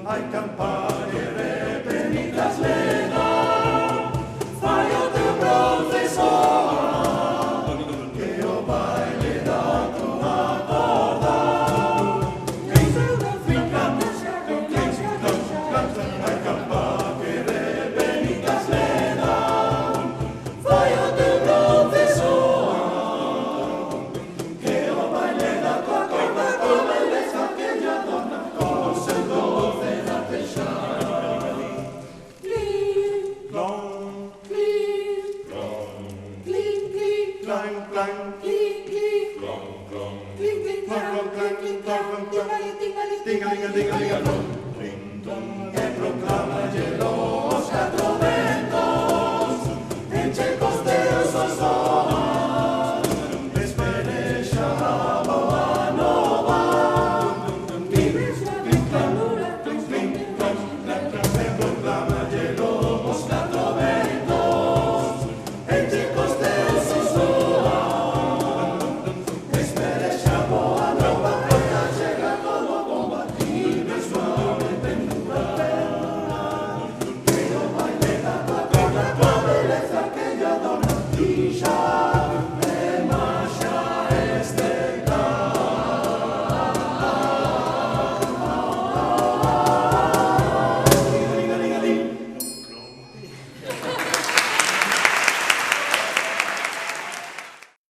Hay campane penitas lena, fallo de profesor, que o baile da tua corda. Hay campane penitas lena, fallo de profesor, que o baile da tua corda, come bellezza che ella donna, con seu doce da peixar. Ding-a-ling-a-ding-a-ling-a-dong.